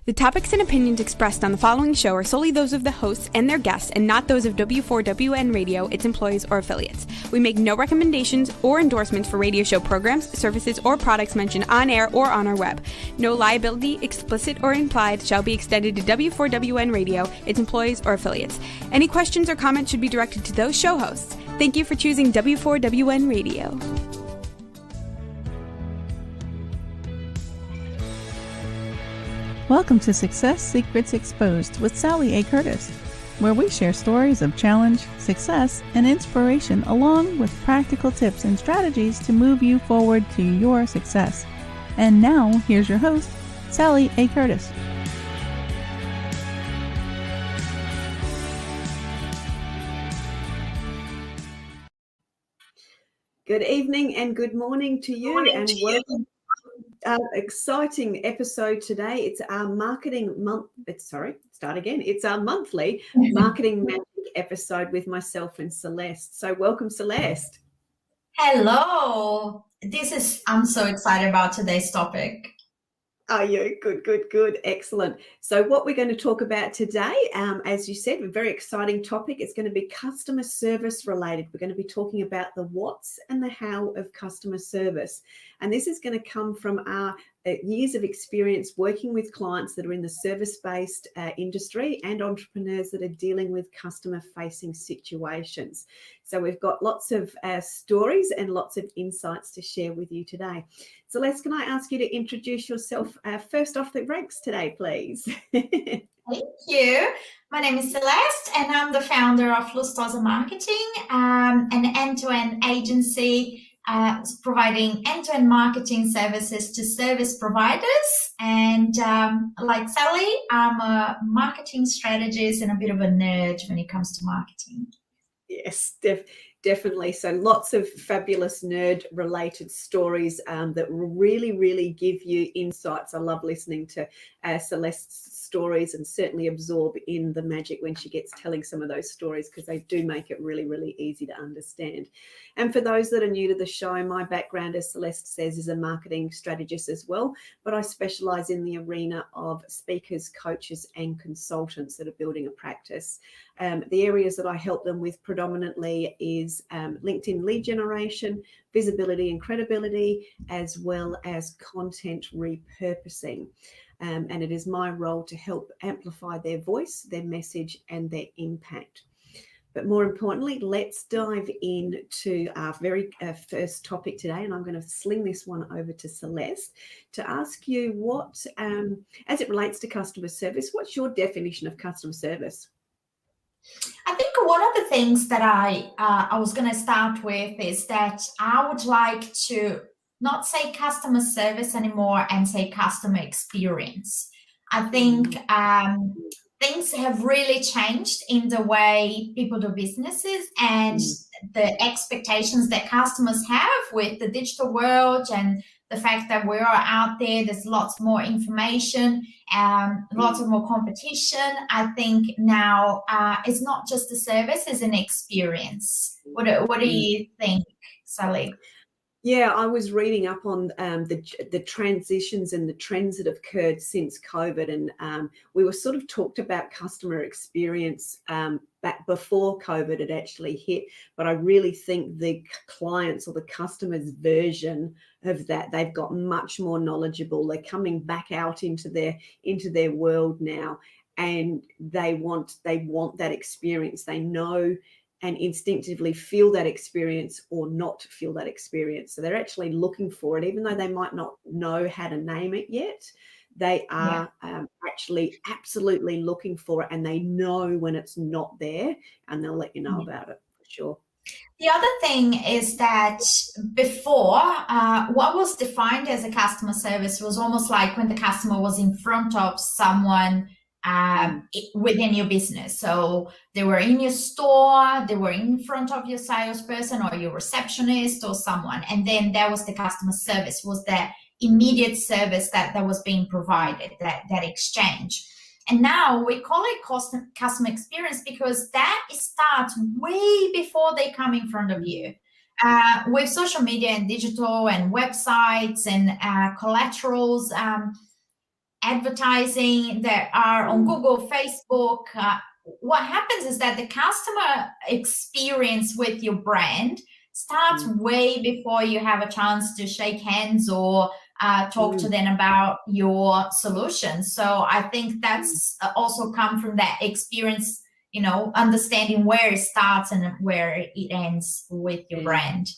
The topics and opinions expressed on the following show are solely those of the hosts and their guests and not those of W4WN Radio, its employees, or affiliates. We make no recommendations or endorsements for radio show programs, services, or products mentioned on air or on our web. No liability, explicit or implied, shall be extended to W4WN Radio, its employees, or affiliates. Any questions or comments should be directed to those show hosts. Thank you for choosing W4WN Radio. Welcome to Success Secrets Exposed with Sally A. Curtis, where we share stories of challenge, success, and inspiration along with practical tips and strategies to move you forward to your success. And now, here's your host, Sally A. Curtis. Good evening and good morning to you, and welcome. Exciting episode today. It's our marketing month. It's our monthly marketing magic episode with myself and Celeste. So welcome, Celeste. Hello. I'm so excited about today's topic. Are you? Good. Excellent. So what we're going to talk about today, as you said, a very exciting topic. It's going to be customer service related. We're going to be talking about the what's and the how of customer service. And this is going to come from our years of experience working with clients that are in the service-based industry and entrepreneurs that are dealing with customer-facing situations. So we've got lots of stories and lots of insights to share with you today. Celeste, can I ask you to introduce yourself first off the ranks today, please? Thank you. My name is Celeste, and I'm the founder of Lustosa Marketing, an end-to-end agency providing end-to-end marketing services to service providers. And like Sally, I'm a marketing strategist and a bit of a nerd when it comes to marketing. Yes, definitely. So lots of fabulous nerd-related stories that really give you insights. I love listening to Celeste's stories and certainly absorb in the magic when she gets telling some of those stories, because they do make it really easy to understand. And for those that are new to the show, my background, as Celeste says, is a marketing strategist as well, but I specialize in the arena of speakers, coaches, and consultants that are building a practice. The areas that I help them with predominantly is LinkedIn lead generation, visibility and credibility, as well as content repurposing. And it is my role to help amplify their voice, their message, and their impact. But more importantly, let's dive into our very first topic today. And I'm going to sling this one over to Celeste to ask you what, as it relates to customer service, what's your definition of customer service? I think one of the things that I was going to start with is that I would like to not say customer service anymore and say customer experience. I think things have really changed in the way people do businesses and the expectations that customers have with the digital world and the fact that we're out there's lots more information and lots of more competition. I think now it's not just a service, it's an experience. What do you think, Sally? Yeah, I was reading up on the transitions and the trends that have occurred since COVID, and we were sort of talked about customer experience back before COVID had actually hit. But I really think the clients or the customers' version of that, they've got much more knowledgeable. They're coming back out into their world now, and they want that experience. They know and instinctively feel that experience or not feel that experience. So they're actually looking for it, even though they might not know how to name it yet. They are actually absolutely looking for it, and they know when it's not there, and they'll let you know about it for sure. The other thing is that before, what was defined as a customer service was almost like when the customer was in front of someone within your business. So they were in your store, they were in front of your salesperson or your receptionist or someone. And then that was the customer service, was the immediate service that was being provided, that exchange. And now we call it customer experience because that starts way before they come in front of you. With social media and digital and websites and collaterals, advertising that are on Google, Facebook, what happens is that the customer experience with your brand starts way before you have a chance to shake hands or talk to them about your solution. So I think that's also come from that experience, understanding where it starts and where it ends with your brand.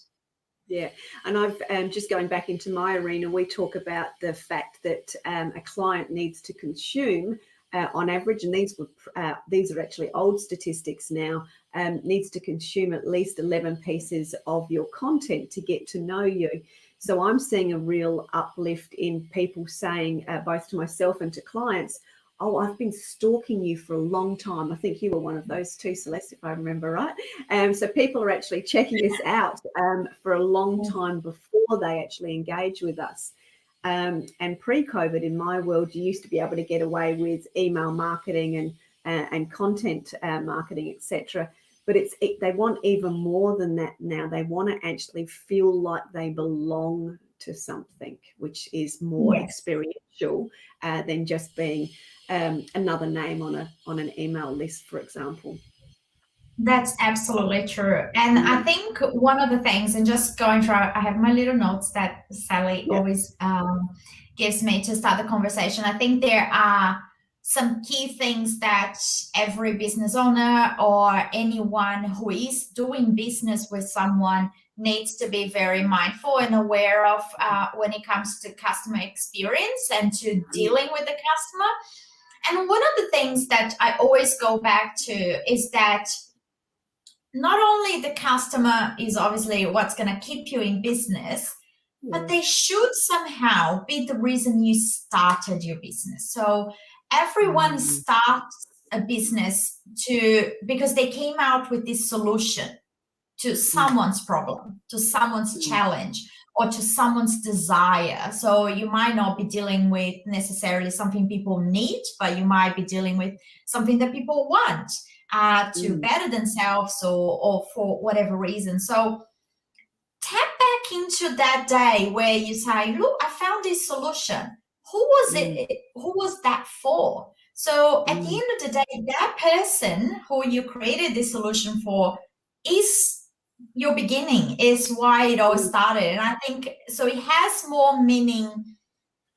Yeah, and I've just going back into my arena, we talk about the fact that a client needs to consume on average, and these are actually old statistics now, needs to consume at least 11 pieces of your content to get to know you. So I'm seeing a real uplift in people saying, both to myself and to clients, oh, I've been stalking you for a long time. I think you were one of those too, Celeste, if I remember right. So people are actually checking us out for a long time before they actually engage with us. And pre-COVID, in my world, you used to be able to get away with email marketing and content marketing, etc. But they want even more than that now. They want to actually feel like they belong to something, which is more experiential than just being another name on an email list, for example. That's absolutely true. And I think one of the things, and just going through, I have my little notes that Sally always gives me to start the conversation. I think there are some key things that every business owner or anyone who is doing business with someone needs to be very mindful and aware of when it comes to customer experience and to dealing with the customer. And one of the things that I always go back to is that not only the customer is obviously what's going to keep you in business, but they should somehow be the reason you started your business. So everyone starts a business because they came out with this solution to someone's problem, to someone's challenge, or to someone's desire. So you might not be dealing with necessarily something people need, but you might be dealing with something that people want to better themselves or for whatever reason. So tap back into that day where you say, look, I found this solution. Who was it? Who was that for? So at the end of the day, that person who you created this solution for is your beginning, is why it all started. And I think so it has more meaning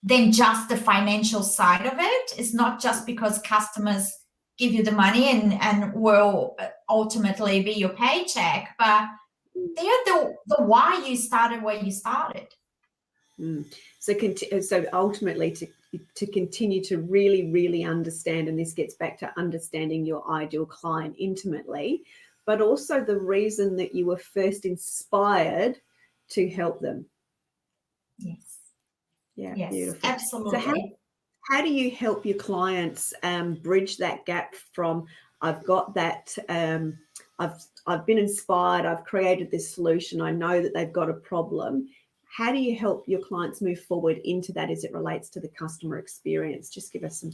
than just the financial side of it. It's not just because customers give you the money and will ultimately be your paycheck, but they're the why you started where you started. So ultimately to continue to really, really understand, and this gets back to understanding your ideal client intimately, but also the reason that you were first inspired to help them. Yes. Yeah, yes, beautiful. Absolutely. So how do you help your clients bridge that gap from I've got that, I've been inspired, I've created this solution, I know that they've got a problem. How do you help your clients move forward into that as it relates to the customer experience? Just give us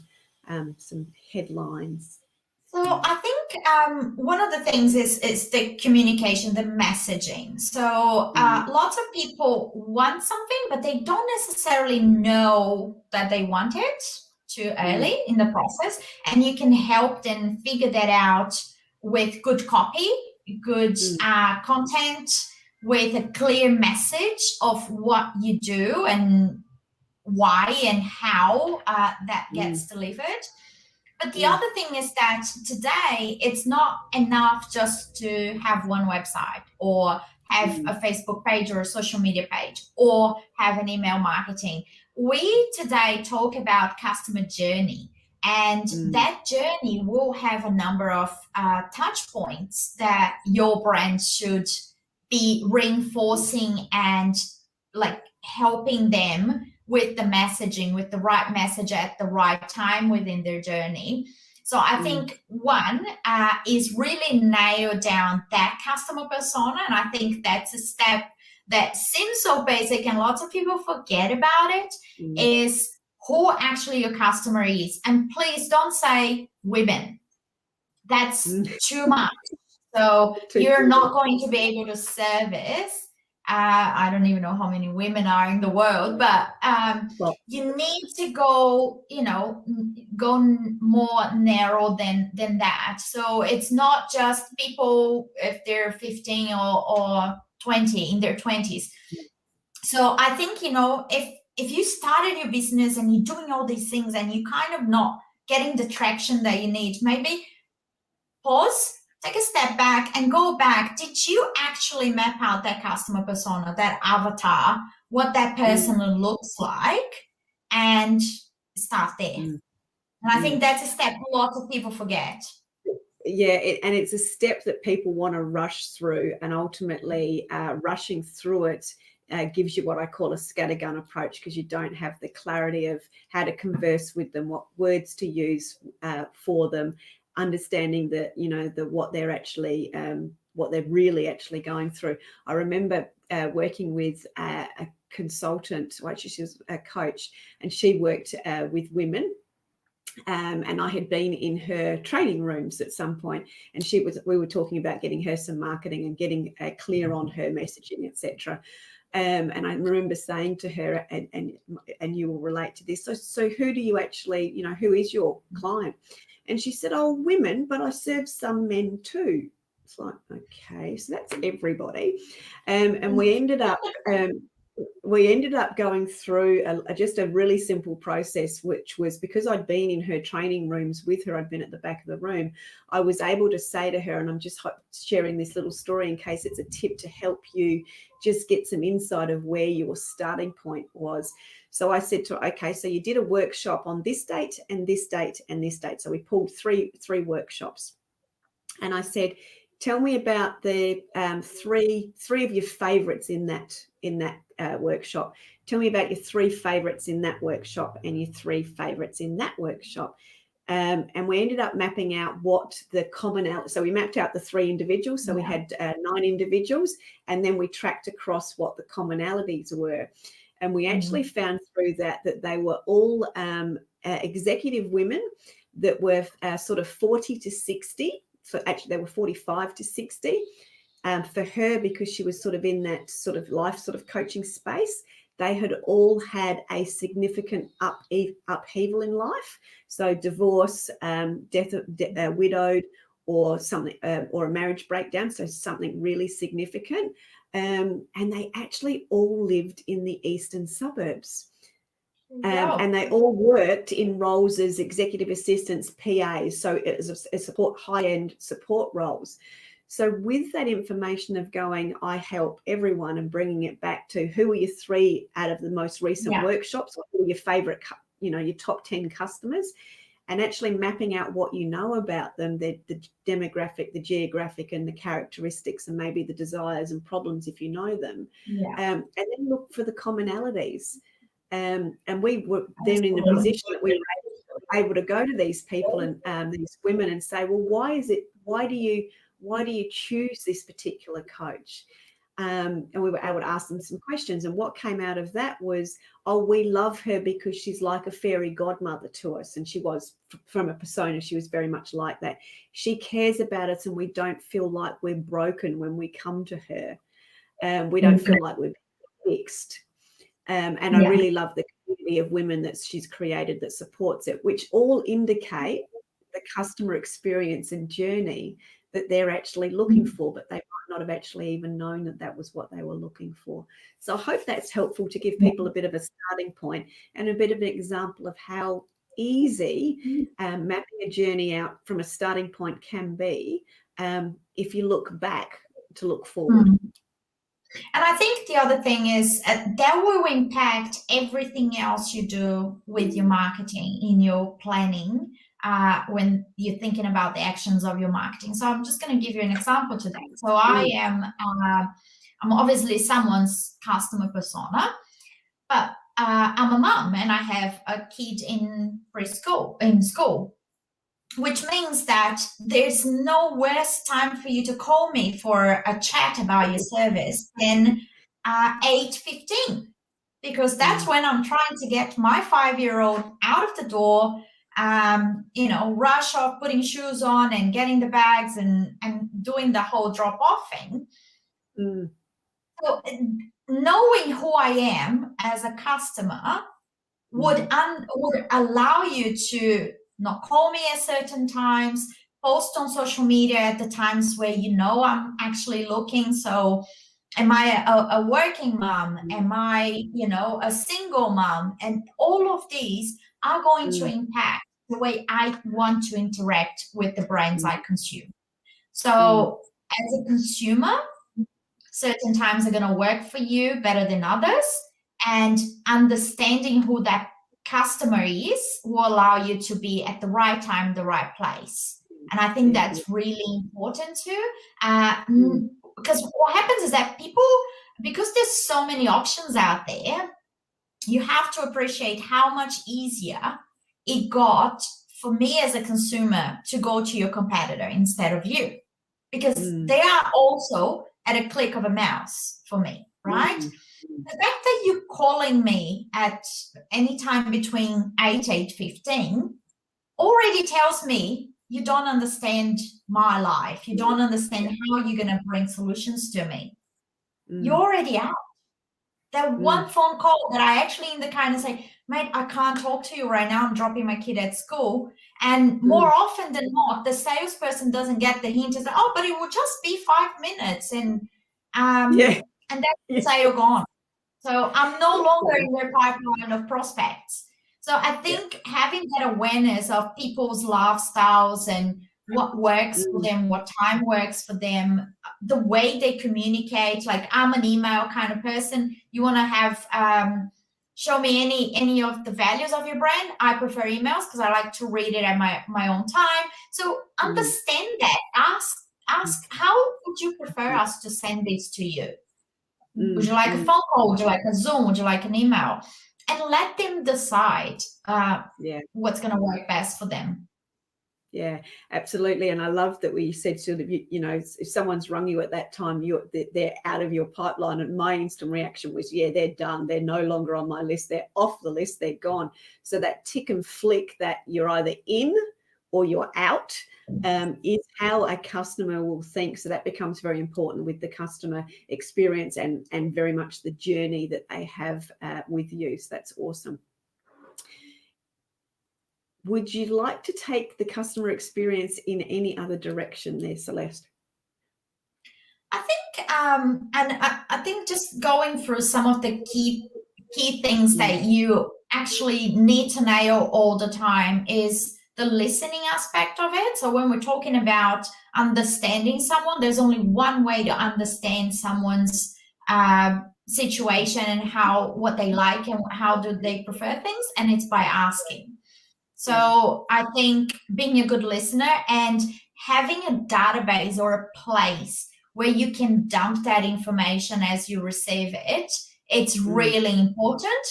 some headlines. So I think one of the things is the communication, the messaging. So lots of people want something, but they don't necessarily know that they want it too early in the process. And you can help them figure that out with good copy, good content, with a clear message of what you do and why and how that gets delivered. But the other thing is that today it's not enough just to have one website or have a Facebook page or a social media page or have an email marketing. We today talk about customer journey, and that journey will have a number of touch points that your brand should be reinforcing and like helping them with the messaging, with the right message at the right time within their journey. So I think one is really nail down that customer persona. And I think that's a step that seems so basic and lots of people forget about it, is who actually your customer is. And please don't say women. That's too much. So you're not going to be able to service I don't even know how many women are in the world, but you need to go, go more narrow than that. So it's not just people if they're 15 or 20 in their 20s. So I think, if you started your business and you're doing all these things and you kind of not getting the traction that you need, maybe pause, take a step back and go back. Did you actually map out that customer persona, that avatar, what that person looks like, and start there? And I think that's a step lots of people forget. Yeah, and it's a step that people want to rush through, and ultimately rushing through it gives you what I call a scattergun approach, because you don't have the clarity of how to converse with them, what words to use for them, understanding that, what they're actually, what they're really actually going through. I remember working with a consultant, she was a coach, and she worked with women. And I had been in her training rooms at some point, and we were talking about getting her some marketing and getting clear on her messaging, etc. And I remember saying to her, and you will relate to this, so who do you actually, who is your client? And she said, oh, women, but I serve some men too. It's like, okay, so that's everybody. And we ended up going through just a really simple process, which was, because I'd been in her training rooms with her, I'd been at the back of the room, I was able to say to her, and I'm just sharing this little story in case it's a tip to help you just get some insight of where your starting point was. So I said to her, okay, so you did a workshop on this date and this date and this date. So we pulled three workshops. And I said, tell me about the three of your favorites in that workshop. Tell me about your three favorites in that workshop and your three favorites in that workshop. And we ended up mapping out what the commonality. So we mapped out the three individuals. So we had 9 individuals, and then we tracked across what the commonalities were. And we actually found through that they were all executive women that were sort of 40 to 60. So actually they were 45 to 60. For her, because she was sort of in that sort of life sort of coaching space, they had all had a significant upheaval in life. So divorce, death, widowed, or something, or a marriage breakdown. So something really significant. And they actually all lived in the eastern suburbs. And they all worked in roles as executive assistants, PAs. So it was a support, high-end support roles. So with that information of going, I help everyone, and bringing it back to who are your 3 out of the most recent workshops, or who are your favorite, your top 10 customers, and actually mapping out what you know about them, the demographic, the geographic, and the characteristics, and maybe the desires and problems if you know them. And then look for the commonalities. And we were then in a position that we were able to go to these people and these women and say, well, why do you choose this particular coach? And we were able to ask them some questions. And what came out of that was, oh, we love her because she's like a fairy godmother to us. And she was, from a persona, she was very much like that. She cares about us, and we don't feel like we're broken when we come to her. We don't feel like we're fixed. And I really love the community of women that she's created that supports it, which all indicate the customer experience and journey that they're actually looking for, but they might not have actually even known that was what they were looking for. So I hope that's helpful to give people a bit of a starting point and a bit of an example of how easy mapping a journey out from a starting point can be if you look back to look forward. And I think the other thing is that will impact everything else you do with your marketing, in your planning, when you're thinking about the actions of your marketing. So I'm just going to give you an example to that. So I'm obviously someone's customer persona, but I'm a mom and I have a kid in school. Which means that there's no worse time for you to call me for a chat about your service than 8:15, because that's when I'm trying to get my 5-year-old out of the door, rush off, putting shoes on and getting the bags and doing the whole drop-off thing. So knowing who I am as a customer would allow you to not call me at certain times, post on social media at the times where you know I'm actually looking. So am I a working mom? Am I, a single mom? And all of these are going to impact the way I want to interact with the brands I consume. So as a consumer, certain times are going to work for you better than others, and understanding who that customer is will allow you to be at the right time, the right place. And I think that's really important too. Because what happens is that people, because there's so many options out there, you have to appreciate how much easier it got for me as a consumer to go to your competitor instead of you, because they are also at a click of a mouse for me, right? The fact that you're calling me at any time between 8:15 already tells me you don't understand my life. You don't understand how you're going to bring solutions to me. You're already out. That one phone call that I actually in the kind of say, mate, I can't talk to you right now. I'm dropping my kid at school. And more often than not, the salesperson doesn't get the hint. Is like, oh, but it will just be 5 minutes. And that's the sale gone. So I'm no longer in their pipeline of prospects. So I think having that awareness of people's lifestyles and what works for them, what time works for them, the way they communicate. Like I'm an email kind of person. You want to have, show me any of the values of your brand. I prefer emails because I like to read it at my own time. So understand that. Ask, how would you prefer us to send this to you? Would you like a phone call? Would you like a Zoom? Would you like an email? And let them decide what's going to work best for them. Yeah, absolutely. And I love that we said sort of, if someone's rung you at that time, they're out of your pipeline. And my instant reaction was, they're done. They're no longer on my list. They're off the list. They're gone. So that tick and flick that you're either in or you're out is how a customer will think. So that becomes very important with the customer experience and very much the journey that they have with you. So that's awesome. Would you like to take the customer experience in any other direction there, Celeste? I think, and I think just going through some of the key things that you actually need to nail all the time is the listening aspect of it. So when we're talking about understanding someone, there's only one way to understand someone's situation and what they like and how do they prefer things, and it's by asking. So I think being a good listener and having a database or a place where you can dump that information as you receive it, it's really important.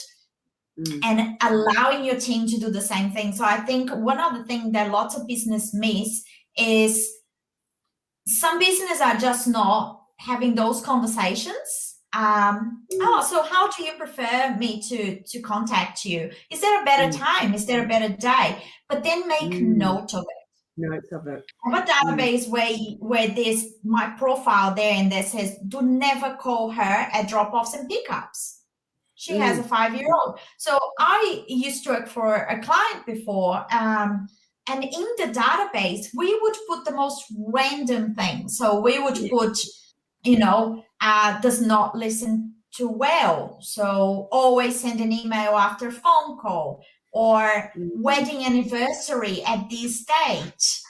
And allowing your team to do the same thing. So I think one other thing that lots of business miss is some businesses are just not having those conversations. So how do you prefer me to contact you? Is there a better time? Is there a better day? But then make note of it. Notes of it. Have a database where there's my profile there and that says, do never call her at drop-offs and pickups. She has a 5-year-old. So I used to work for a client before, and in the database, we would put the most random things. So we would put, does not listen too well. So always send an email after phone call, or wedding anniversary at this date.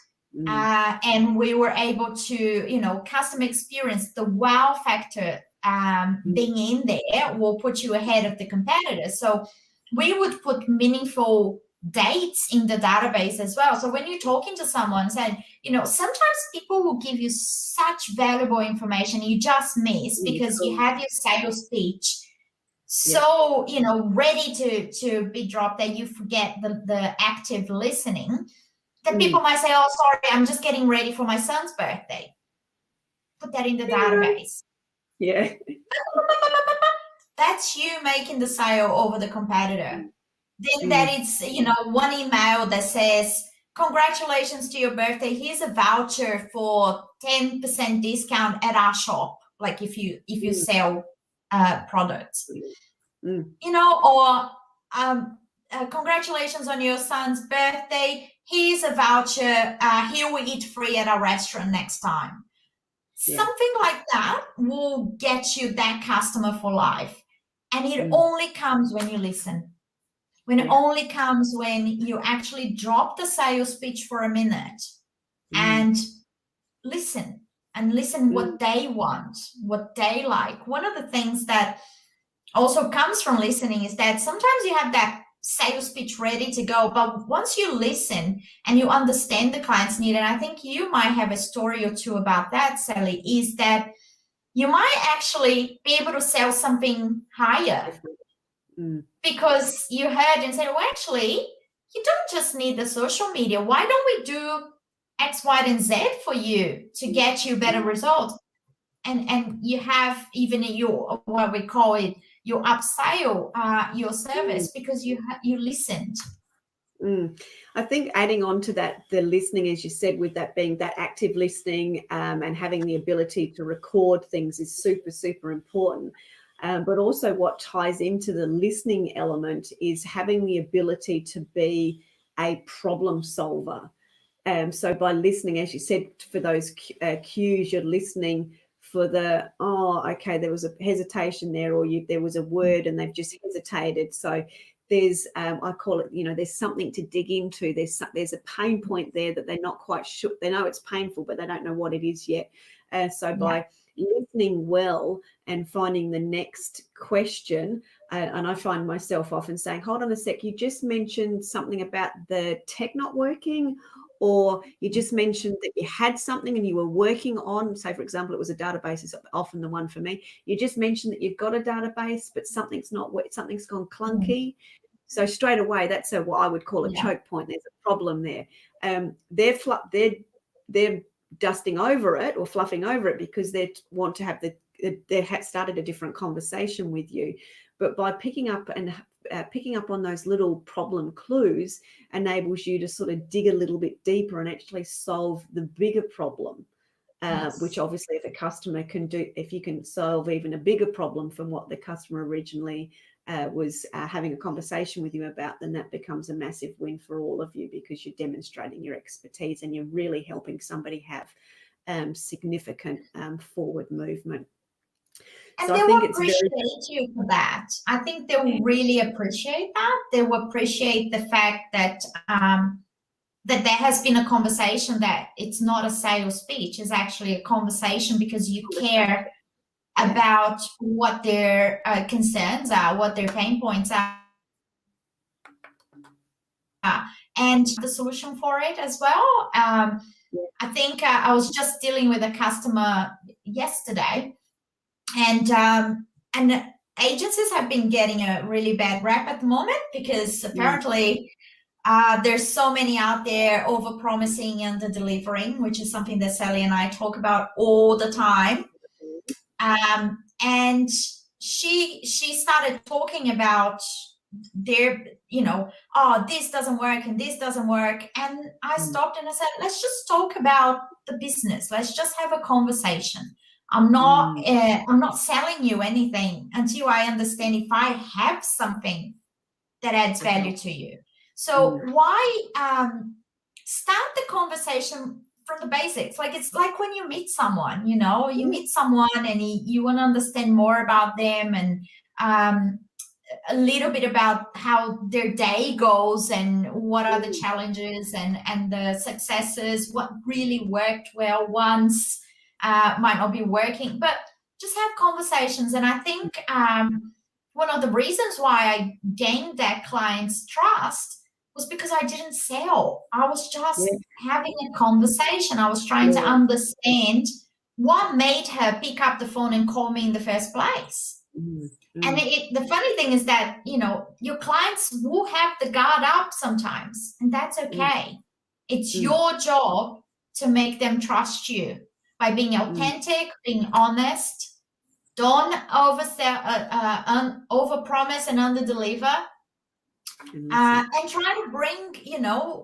And we were able to, customer experience, the wow factor being in there will put you ahead of the competitors. So we would put meaningful dates in the database as well. So when you're talking to someone saying, sometimes people will give you such valuable information you just miss because you have your sales pitch so, ready to be dropped that you forget the active listening, that people might say, oh, sorry, I'm just getting ready for my son's birthday. Put that in the database. Yeah. That's you making the sale over the competitor. Then that it's, one email that says, congratulations to your birthday. Here's a voucher for 10% discount at our shop. like if you sell products, or congratulations on your son's birthday, here's a voucher, here we eat free at our restaurant next time. Something like that will get you that customer for life. And it only comes when you listen. When it only comes when you actually drop the sales pitch for a minute and listen what they want, what they like. One of the things that also comes from listening is that sometimes you have that sales pitch ready to go, but once you listen and you understand the client's need, and I think you might have a story or two about that, Sally, is that you might actually be able to sell something higher because you heard and said, well, actually, you don't just need the social media. Why don't we do X, Y, and Z for you to get you better results? And you have even your, what we call it, your upsell your service because you listened. I think adding on to that, the listening, as you said, with that being that active listening and having the ability to record things is super, super important. But also what ties into the listening element is having the ability to be a problem solver. So by listening, as you said, for those cues, you're listening for the, okay, there was a hesitation there, or there was a word and they've just hesitated. So there's, I call it, there's something to dig into. There's a pain point there that they're not quite sure. They know it's painful, but they don't know what it is yet. So by listening well and finding the next question, and I find myself often saying, hold on a sec, you just mentioned something about the tech not working, or you just mentioned that you had something and you were working on, say, for example, it was a database is often the one for me. You just mentioned that you've got a database, but something's gone clunky. So straight away, that's what I would call a choke point. There's a problem there. They're dusting over it or fluffing over it because they want to have started a different conversation with you. But by picking up on those little problem clues enables you to sort of dig a little bit deeper and actually solve the bigger problem, which obviously if a customer can do, if you can solve even a bigger problem from what the customer originally was having a conversation with you about, then that becomes a massive win for all of you because you're demonstrating your expertise and you're really helping somebody have significant forward movement. And they will appreciate you for that. I think they will really appreciate that. They will appreciate the fact that that there has been a conversation, that it's not a sales speech, it's actually a conversation because you care about what their concerns are, what their pain points are, and the solution for it as well. I think I was just dealing with a customer yesterday, and agencies have been getting a really bad rap at the moment because apparently there's so many out there over-promising and under-delivering, which is something that Sally and I talk about all the time. And she started talking about their, this doesn't work and this doesn't work. And I stopped and I said, let's just talk about the business. Let's just have a conversation. I'm not selling you anything until I understand if I have something that adds value to you. So why start the conversation from the basics? Like, it's like when you meet someone, you meet someone and you want to understand more about them and a little bit about how their day goes and what are the challenges and the successes, what really worked well once might not be working, but just have conversations. And I think one of the reasons why I gained that client's trust was because I didn't sell. I was just having a conversation. I was trying to understand what made her pick up the phone and call me in the first place. And the funny thing is that, your clients will have the guard up sometimes, and that's okay. It's your job to make them trust you by being authentic, being honest. Don't oversell, overpromise and underdeliver. And try to bring,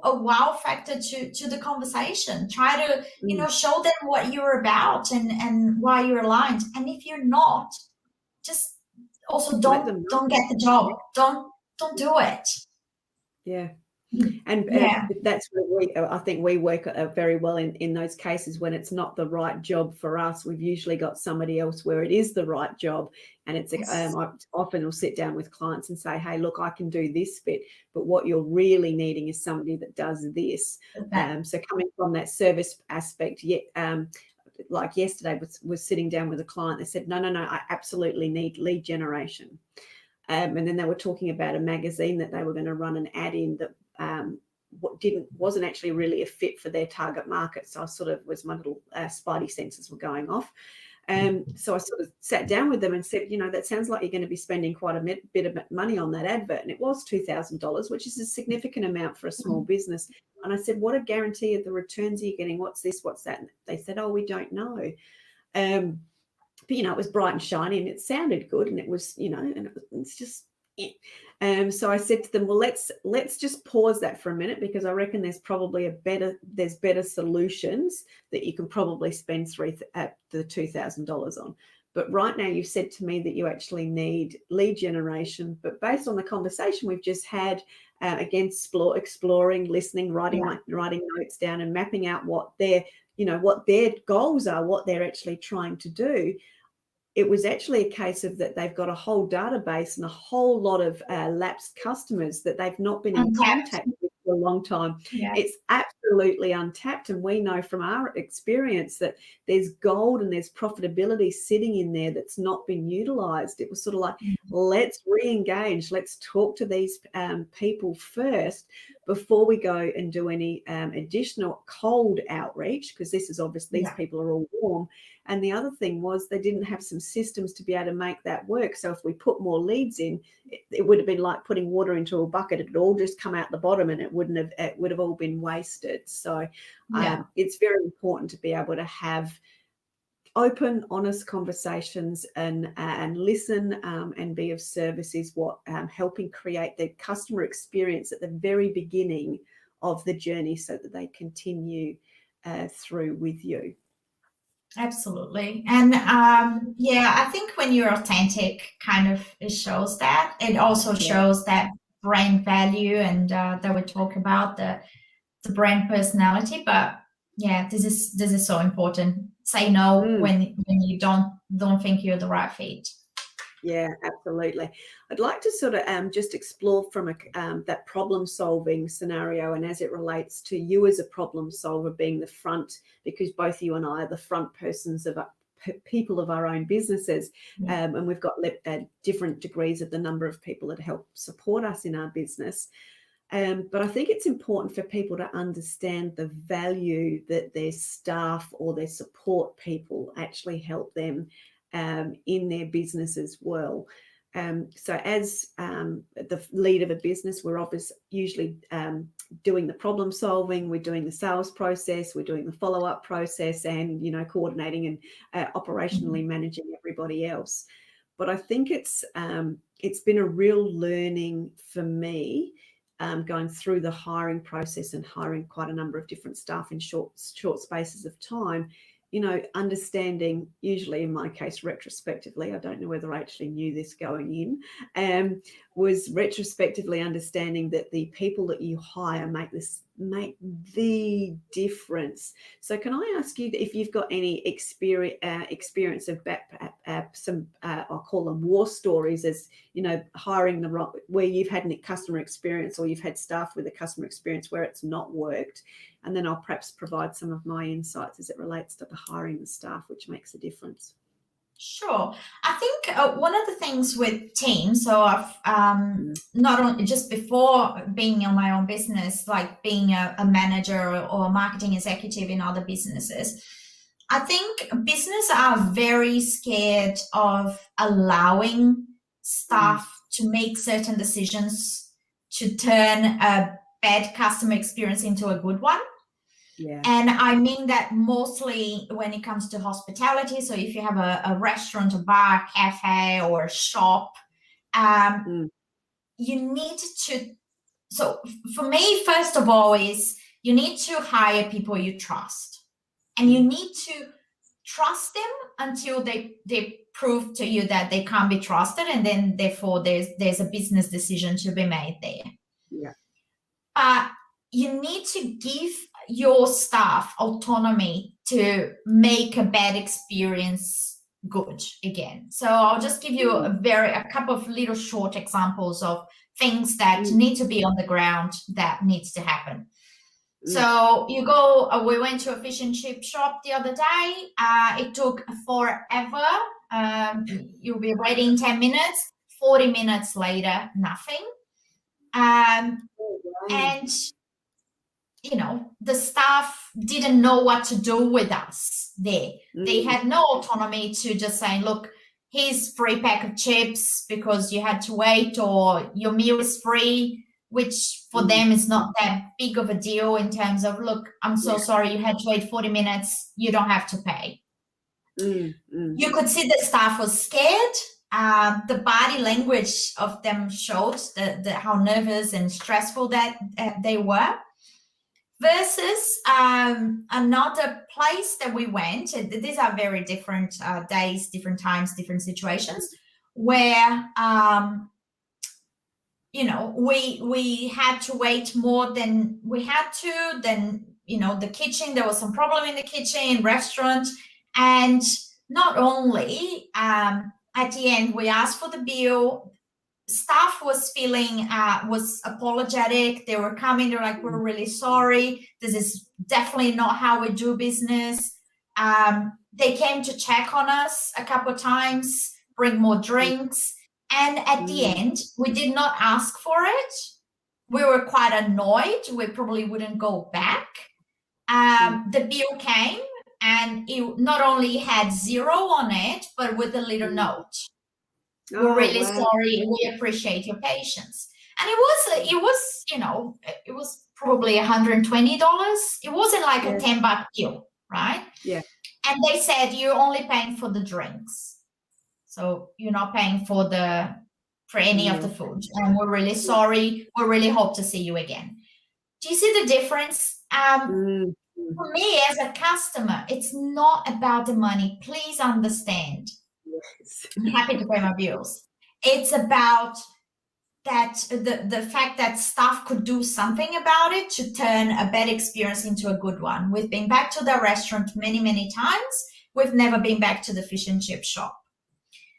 a wow factor to the conversation. Try to, show them what you're about and why you're aligned. And if you're not, just also don't get the job. Don't do it. Yeah. And Yeah. that's where I think we work very well in those cases when it's not the right job for us. We've usually got somebody else where it is the right job, and it's I often will sit down with clients and say, hey, look, I can do this bit, but what you're really needing is somebody that does this. Okay. So coming from that service aspect, like yesterday was sitting down with a client. They said, no, I absolutely need lead generation. And then they were talking about a magazine that they were going to run an ad in that wasn't actually really a fit for their target market. So I sort of my little spidey senses were going off. So I sort of sat down with them and said, that sounds like you're going to be spending quite a bit of money on that advert. And it was $2,000, which is a significant amount for a small business. And I said, what a guarantee of the returns are you getting? What's this? What's that? And they said, oh, we don't know. But, it was bright and shiny and it sounded good. And it was, and it's just, so I said to them, well, let's just pause that for a minute, because I reckon there's probably there's better solutions that you can probably spend the $2,000 on. But right now you've said to me that you actually need lead generation, but based on the conversation we've just had, again, exploring, listening, writing notes down and mapping out what their goals are, what they're actually trying to do. It was actually a case of that they've got a whole database and a whole lot of lapsed customers that they've not been in contact with for a long time. Yeah. It's absolutely untapped. And we know from our experience that there's gold and there's profitability sitting in there that's not been utilized. It was sort of like, let's re-engage. Let's talk to these people first before we go and do any additional cold outreach, because this is obviously these people are all warm. And the other thing was they didn't have some systems to be able to make that work. So if we put more leads in, it would have been like putting water into a bucket. It would all just come out the bottom and it would have all been wasted. So it's very important to be able to have open, honest conversations and listen and be of service is what helping create the customer experience at the very beginning of the journey so that they continue through with you. Absolutely. And I think when you're authentic, kind of it shows that. It also shows that brand value and that we talk about the brand personality. But this is so important. Say no when you don't think you're the right fit. Yeah, absolutely. I'd like to sort of just explore from that problem solving scenario, and as it relates to you as a problem solver being the front, because both you and I are the front persons of people of our own businesses, and we've got different degrees of the number of people that help support us in our business. But I think it's important for people to understand the value that their staff or their support people actually help them in their business as well. So as the lead of a business, we're usually doing the problem solving, we're doing the sales process, we're doing the follow-up process, and coordinating and operationally managing everybody else. But I think it's been a real learning for me going through the hiring process and hiring quite a number of different staff in short spaces of time. Understanding, usually in my case, retrospectively, I don't know whether I actually knew this going in, was retrospectively understanding that the people that you hire make the difference. So can I ask you if you've got any experience of some, I'll call them war stories, as hiring where you've had a customer experience or you've had staff with a customer experience where it's not worked, and then I'll perhaps provide some of my insights as it relates to the hiring the staff, which makes a difference. Sure. I think one of the things with teams, so I've not only just before being in my own business, like being a manager or a marketing executive in other businesses, I think businesses are very scared of allowing staff to make certain decisions to turn a bad customer experience into a good one. Yeah. And I mean that mostly when it comes to hospitality. So if you have a restaurant, a bar, cafe, or a shop, you need to so for me, first of all, is you need to hire people you trust, and you need to trust them until they prove to you that they can't be trusted, and then therefore there's a business decision to be made there. Yeah. You need to give your staff autonomy to make a bad experience good again. So I'll just give you a couple of little short examples of things that need to be on the ground that needs to happen. So you go, we went to a fish and chip shop the other day. It took forever. You'll be waiting 10 minutes, 40 minutes later, nothing. And, you know, the staff didn't know what to do with us there. They had no autonomy to just say, look, here's free pack of chips because you had to wait, or your meal is free, which for them is not that big of a deal in terms of, look, I'm so sorry, you had to wait 40 minutes, you don't have to pay. You could see the staff was scared. The body language of them showed how nervous and stressful that they were. Versus another place that we went, these are very different days, different times, different situations, where you know, we had to wait more than we had to. Then, you know, the kitchen, there was some problem in the kitchen, restaurant. And not only at the end, we asked for the bill. Staff was feeling, was apologetic. They were coming, they're like, we're really sorry. This is definitely not how we do business. They came to check on us a couple of times, bring more drinks. And at the end, we did not ask for it. We were quite annoyed. We probably wouldn't go back. The bill came, and it not only had 0 on it, but with a little note. We're really sorry. We appreciate your patience. And it was, you know, it was probably $120. It wasn't like a $10 bill, right? Yeah. And they said, you're only paying for the drinks. So you're not paying for any of the food. And we're really sorry. We really hope to see you again. Do you see the difference? For me as a customer, it's not about the money. Please understand. Yes. I'm happy to pay my bills. It's about that the fact that staff could do something about it to turn a bad experience into a good one. We've been back to the restaurant many, many times. We've never been back to the fish and chip shop.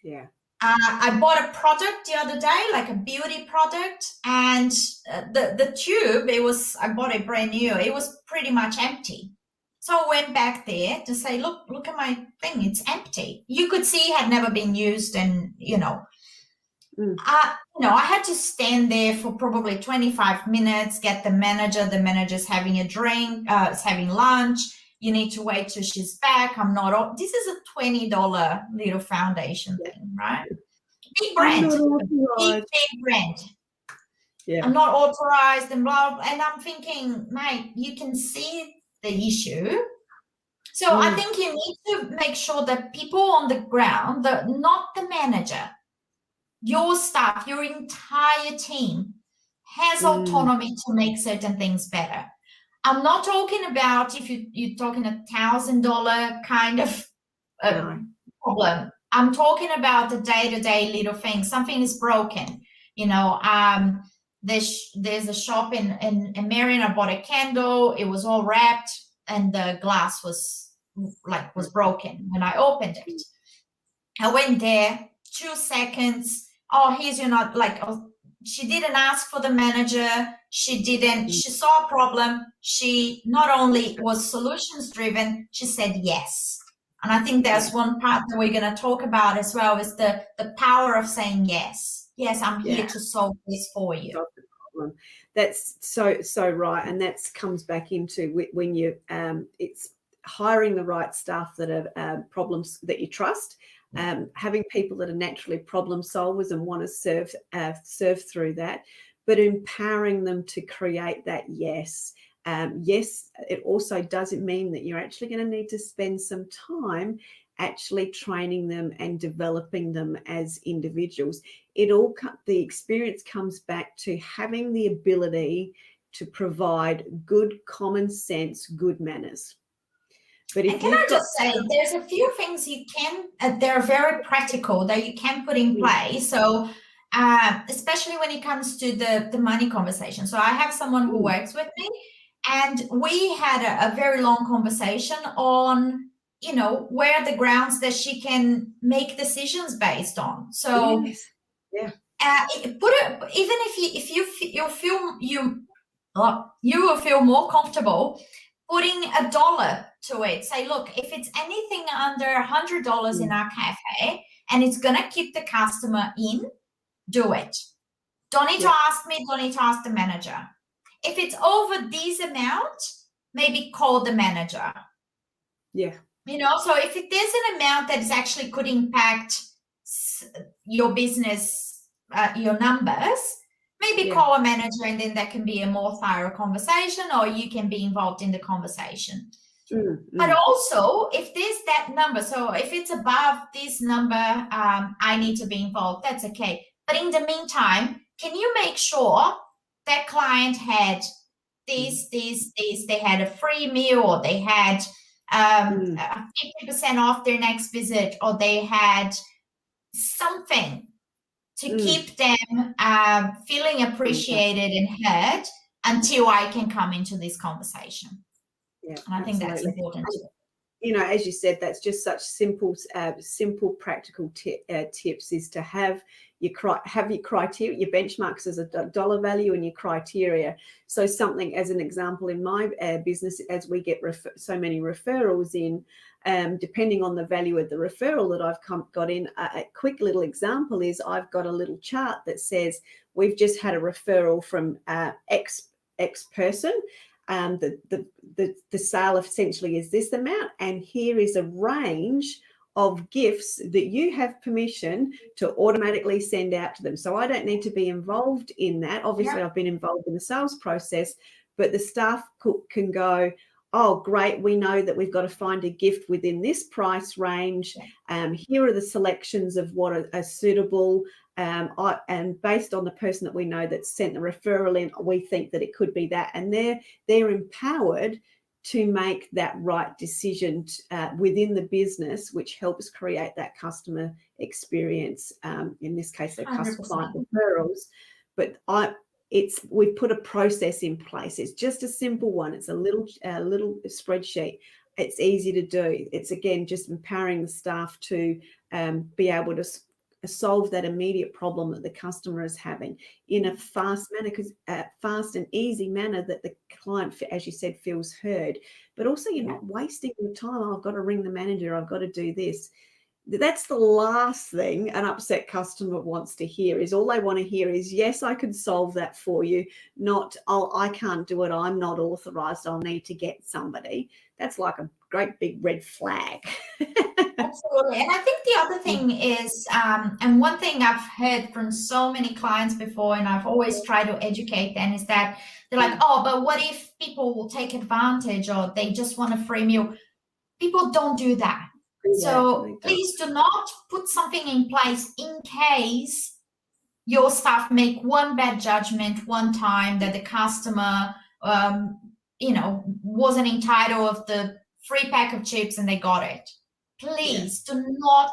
Yeah. I bought a product the other day, like a beauty product, and the tube, I bought it brand new. It was pretty much empty. So I went back there to say, look at my thing. It's empty. You could see it had never been used, and, you know, I had to stand there for probably 25 minutes, get the manager. The manager's having a drink, is having lunch. You need to wait till she's back. This is a $20 little foundation thing, right? Big brand. Big brand. Yeah. I'm not authorized and blah, and I'm thinking, mate, you can see the issue. So I think you need to make sure that people on the ground, not the manager, your staff, your entire team has autonomy to make certain things better. I'm not talking about if you're talking $1,000 kind of problem. I'm talking about the day-to-day little things. Something is broken. You know, there's a shop in Marion. I bought a candle. It was all wrapped, and the glass was broken when I opened it. I went there, 2 seconds. Oh, here's your not like. She didn't ask for the manager. She saw a problem. She not only was solutions driven, she said yes. And I think there's one part that we're going to talk about as well, is the power of saying yes. Yes, I'm here to solve this for you. Solve the problem. That's so right. And that comes back into when you it's hiring the right staff that are problems that you trust. Having people that are naturally problem solvers and want to serve through that, but empowering them to create that yes. Yes, it also doesn't mean that you're actually going to need to spend some time actually training them and developing them as individuals. the experience comes back to having the ability to provide good common sense, good manners. But if can I just say, there's a few things you can, they're very practical that you can put in place. So especially when it comes to the money conversation. So I have someone who works with me, and we had a very long conversation on, you know, where the grounds that she can make decisions based on. So yeah. Put it, even if you will feel more comfortable putting $1 to it. Say, look, if it's anything under $100 in our cafe and it's gonna keep the customer in, do it. Don't need to ask me, don't need to ask the manager. If it's over this amount, maybe call the manager. Yeah. You know, so if there's an amount that is actually could impact your business, your numbers, maybe call a manager, and then that can be a more thorough conversation, or you can be involved in the conversation. But also, if there's that number, so if it's above this number, I need to be involved, that's okay. But in the meantime, can you make sure that client had this, they had a free meal, or they had 50% off their next visit, or they had something to keep them feeling appreciated and heard until I can come into this conversation. Yeah, and I think that's important. You know, as you said, that's just such simple practical tips, is to have your criteria, your benchmarks as a dollar value, and your criteria. So something, as an example, in my business, as we get so many referrals in, depending on the value of the referral that I've got in, a quick little example is I've got a little chart that says we've just had a referral from X person. The sale essentially is this amount, and here is a range of gifts that you have permission to automatically send out to them. So I don't need to be involved in that. Obviously, I've been involved in the sales process, but the staff can go, oh, great, we know that we've got to find a gift within this price range. Here are the selections of what are suitable. And based on the person that we know that sent the referral in, we think that it could be that. And they're empowered to make that right decision within the business, which helps create that customer experience. In this case, the customer client referrals. But we've put a process in place. It's just a simple one. It's a little spreadsheet. It's easy to do. It's, again, just empowering the staff to be able to solve that immediate problem that the customer is having in a fast manner, fast and easy manner, that the client, as you said, feels heard. But also, you're not wasting your time. Oh, I've got to ring the manager, I've got to do this. That's the last thing an upset customer wants to hear. Is all they want to hear is, yes, I can solve that for you, not, oh, I can't do it, I'm not authorized, I'll need to get somebody. That's like a great big red flag. Absolutely. And I think the other thing is, and one thing I've heard from so many clients before, and I've always tried to educate them, is that they're like, oh, but what if people will take advantage, or they just want a free meal? People don't do that. So please do not put something in place in case your staff make one bad judgment one time that the customer, wasn't entitled of the free pack of chips and they got it. Please do not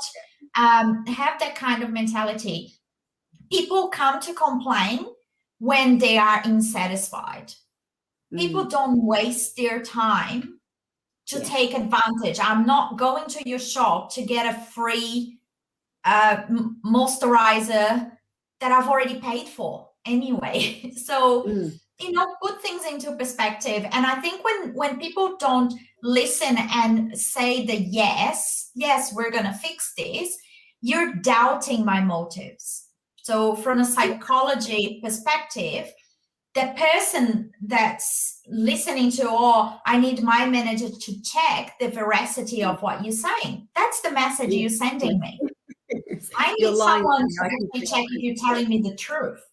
have that kind of mentality. People come to complain when they are unsatisfied. People don't waste their time to take advantage. I'm not going to your shop to get a free moisturizer that I've already paid for anyway. So, put things into perspective. And I think when people don't listen and say the yes, we're going to fix this, you're doubting my motives. So from a psychology perspective, the person that's listening to, I need my manager to check the veracity of what you're saying. That's the message you're sending me. I need someone to actually check if you're telling me the truth.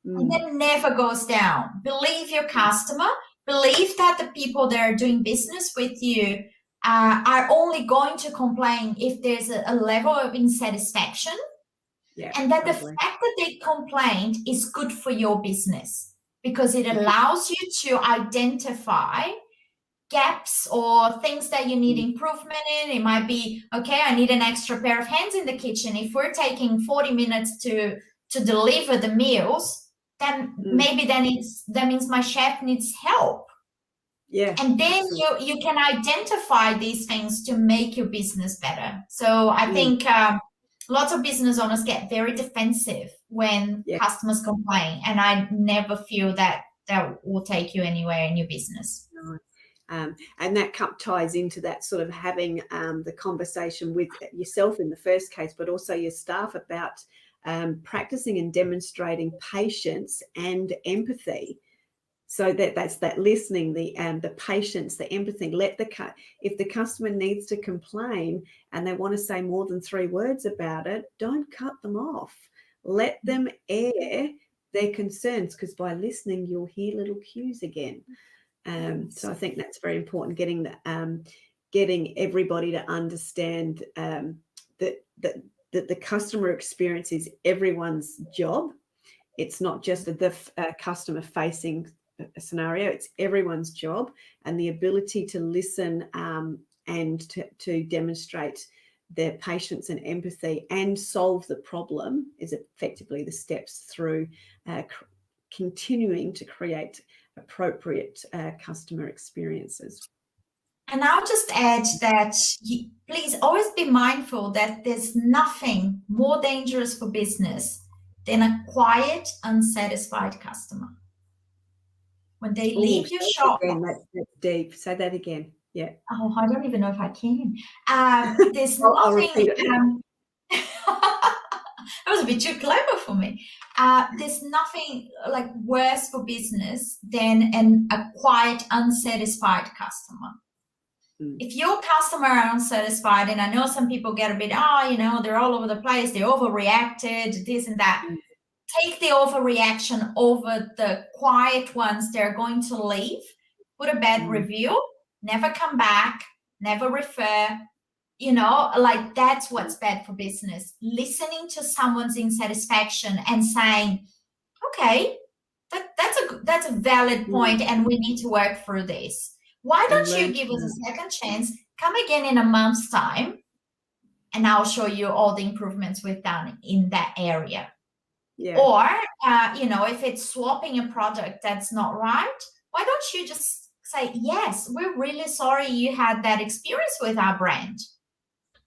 And that never goes down. Believe your customer. Believe that the people that are doing business with you are only going to complain if there's a level of insatisfaction. Yeah, and that totally. the fact that they complained is good for your business, because it allows you to identify gaps or things that you need improvement in. It might be, okay, I need an extra pair of hands in the kitchen. If we're taking 40 minutes to deliver the meals, then maybe that means my chef needs help. Yeah. And then you can identify these things to make your business better. So I think lots of business owners get very defensive when customers complain, and I never feel that will take you anywhere in your business. No. And that ties into that sort of having the conversation with yourself in the first case, but also your staff about practicing and demonstrating patience and empathy. So that's that listening, the patience, the empathy. If the customer needs to complain and they want to say more than 3 words about it, don't cut them off. Let them air their concerns, because by listening, you'll hear little cues again. So I think that's very important. Getting everybody to understand that the customer experience is everyone's job. It's not just the customer facing scenario, it's everyone's job, and the ability to listen and to demonstrate their patience and empathy and solve the problem is effectively the steps through continuing to create appropriate customer experiences. And I'll just add that please always be mindful that there's nothing more dangerous for business than a quiet, unsatisfied customer. When they leave your shop. Again, that's deep. Say that again. Yeah. Oh, I don't even know if I can. There's nothing. I'll repeat it. That was a bit too clever for me. There's nothing like worse for business than a quiet, unsatisfied customer. If your customer are unsatisfied, and I know some people get a bit, they're all over the place, they overreacted, this and that. Take the overreaction over the quiet ones. They're going to leave, put a bad review, never come back, never refer. That's what's bad for business. Listening to someone's insatisfaction and saying, okay, that's a valid point, and we need to work through this. Why don't you give us a second chance? Come again in a month's time, and I'll show you all the improvements we've done in that area. Yeah. Or, if it's swapping a product that's not right, why don't you just say, yes, we're really sorry you had that experience with our brand.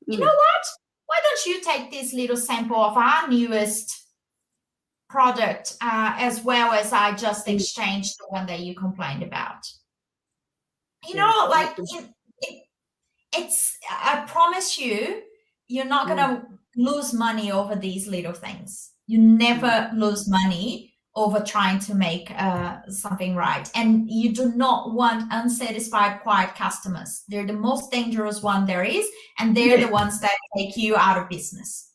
You know what? Why don't you take this little sample of our newest product as well as I just exchanged the one that you complained about? I promise you're not going to lose money over these little things. You never lose money over trying to make something right. And you do not want unsatisfied, quiet customers. They're the most dangerous one there is, and they're the ones that take you out of business.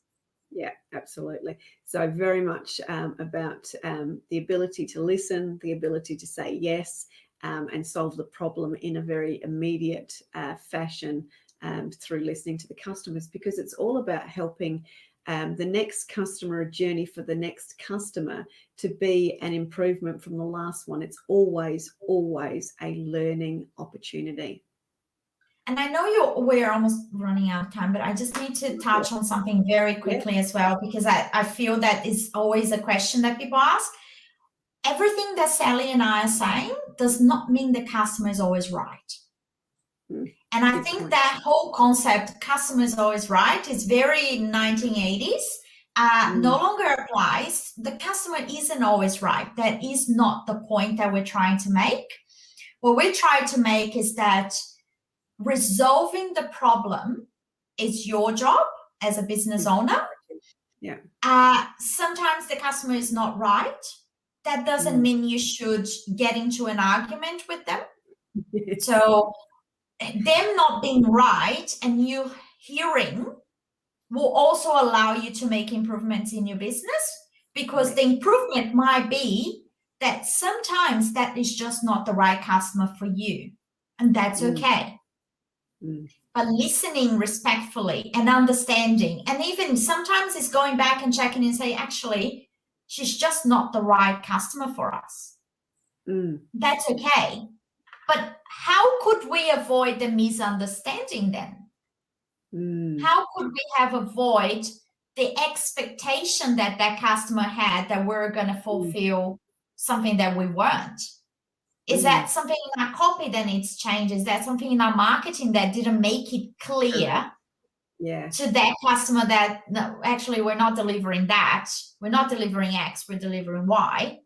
Yeah, absolutely. So very much about the ability to listen, the ability to say yes, and solve the problem in a very immediate fashion through listening to the customers, because it's all about helping the next customer, a journey for the next customer to be an improvement from the last one. It's always a learning opportunity. And I know we're almost running out of time, but I just need to touch on something very quickly as well, because I feel that is always a question that people ask. Everything that Sally and I are saying does not mean the customer is always right. And I think that whole concept, customer is always right, is very 1980s, no longer applies. The customer isn't always right. That is not the point that we're trying to make. What we're trying to make is that resolving the problem is your job as a business owner. Yeah. Sometimes the customer is not right. That doesn't mean you should get into an argument with them. So them not being right and you hearing will also allow you to make improvements in your business, because the improvement might be that sometimes that is just not the right customer for you, and that's okay. but listening respectfully and understanding. And even sometimes it's going back and checking and say, actually, she's just not the right customer for us. That's okay. But how could we avoid the misunderstanding then? How could we have avoid the expectation that that customer had that we're going to fulfill something that we weren't? Is that something in our copy that needs change? Is that something in our marketing that didn't make it clear to that customer that, no, actually, we're not delivering that. We're not delivering X, we're delivering Y.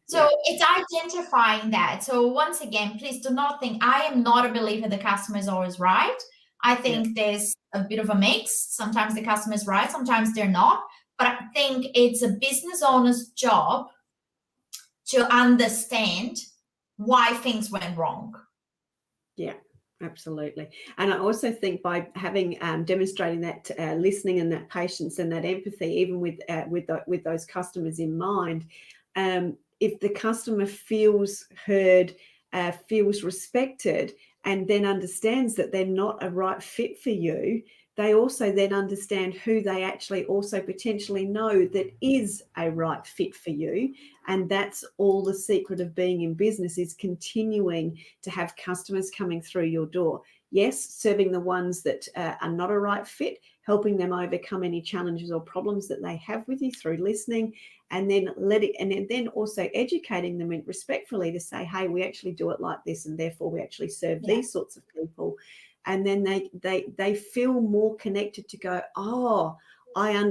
So it's identifying that. So once again, please do not think, I am not a believer the customer is always right. I think there's a bit of a mix. Sometimes the customer is right, sometimes they're not. But I think it's a business owner's job to understand why things went wrong. Yeah, absolutely. And I also think by having demonstrating that listening and that patience and that empathy, even with those customers in mind, if the customer feels heard, feels respected, and then understands that they're not a right fit for you, they also then understand who they actually also potentially know that is a right fit for you. And that's all the secret of being in business, is continuing to have customers coming through your door. Yes, serving the ones that are not a right fit, helping them overcome any challenges or problems that they have with you through listening, and then also educating them respectfully to say, hey, we actually do it like this, and therefore we actually serve these sorts of people. And then they feel more connected to go, oh,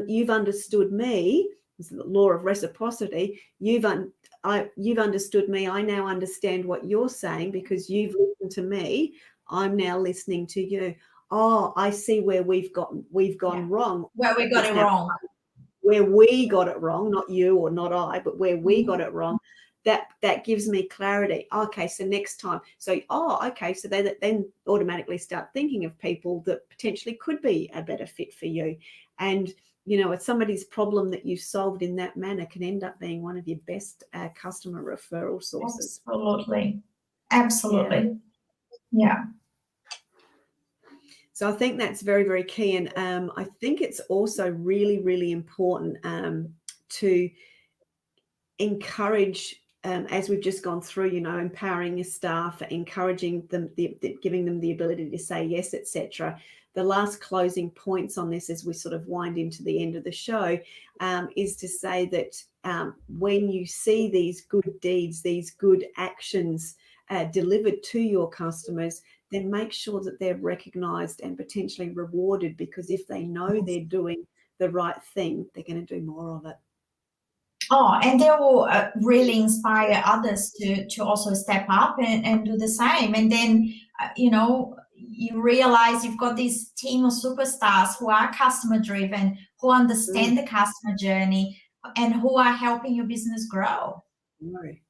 you've understood me. It's the law of reciprocity. You've understood me. I now understand what you're saying because you've listened to me. I'm now listening to you. Oh, I see where we've gone wrong. Where we got it wrong. Where we got it wrong, not you or not I, but where we got it wrong. That gives me clarity. Okay, so next time. So, so they then automatically start thinking of people that potentially could be a better fit for you. And, it's somebody's problem that you've solved in that manner can end up being one of your best customer referral sources. Absolutely. Yeah. So I think that's very, very key. And I think it's also really, really important to encourage, as we've just gone through, empowering your staff, encouraging them, giving them the ability to say yes, etc. The last closing points on this as we sort of wind into the end of the show is to say that when you see these good deeds, these good actions delivered to your customers, then make sure that they're recognised and potentially rewarded, because if they know they're doing the right thing, they're going to do more of it. Oh, and they will really inspire others to also step up and do the same. And then, you realize you've got this team of superstars who are customer driven, who understand the customer journey, and who are helping your business grow.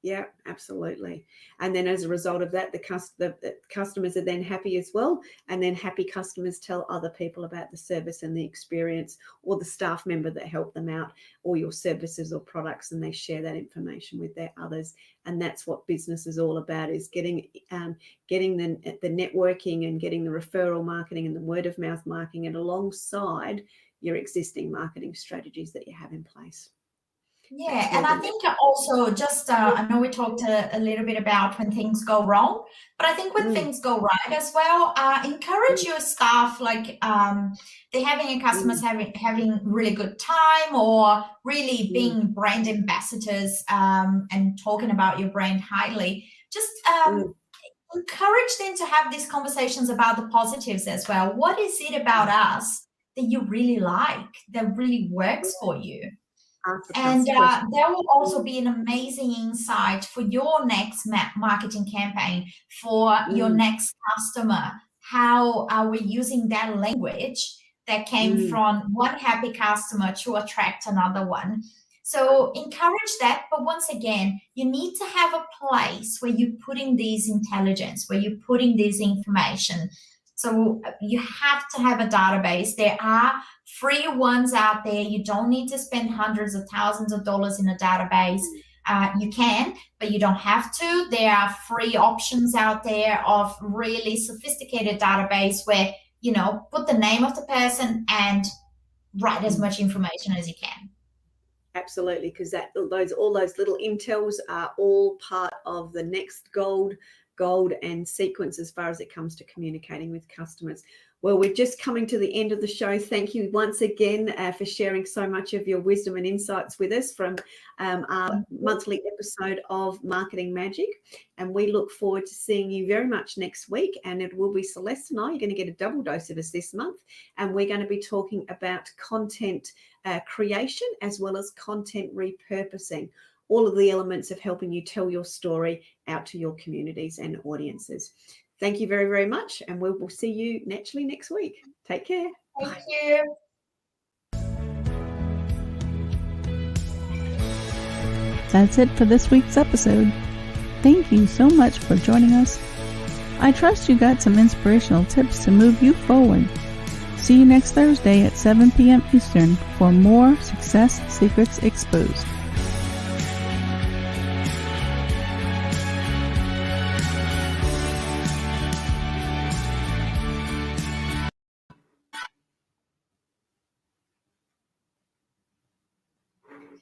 Yeah, absolutely. And then as a result of that, the customers are then happy as well. And then happy customers tell other people about the service and the experience, or the staff member that helped them out, or your services or products, and they share that information with their others. And that's what business is all about, is getting the networking and getting the referral marketing and the word of mouth marketing, and alongside your existing marketing strategies that you have in place. Yeah, and I think also just, I know we talked a little bit about when things go wrong, but I think when things go right as well, encourage your staff, like they're having customers having really good time, or really being brand ambassadors and talking about your brand highly. Just encourage them to have these conversations about the positives as well. What is it about us that you really like, that really works for you? And that will also be an amazing insight for your next marketing campaign, for your next customer. How are we using that language that came from one happy customer to attract another one? So encourage that. But once again, you need to have a place where you're putting these intelligence, where you're putting this information. So you have to have a database. There are free ones out there. You don't need to spend hundreds of thousands of dollars in a database. you can, but you don't have to. There are free options out there of really sophisticated database where, put the name of the person and write as much information as you can. Absolutely, because all those little intels are all part of the next gold and sequence as far as it comes to communicating with customers. Well, we're just coming to the end of the show. Thank you once again for sharing so much of your wisdom and insights with us from our monthly episode of Marketing Magic. And we look forward to seeing you very much next week. And it will be Celeste and I. You're going to get a double dose of us this month. And we're going to be talking about content creation as well as content repurposing. All of the elements of helping you tell your story out to your communities and audiences. Thank you very, very much. And we will see you naturally next week. Take care. Thank you. That's it for this week's episode. Thank you so much for joining us. I trust you got some inspirational tips to move you forward. See you next Thursday at 7 p.m. Eastern for more Success Secrets Exposed.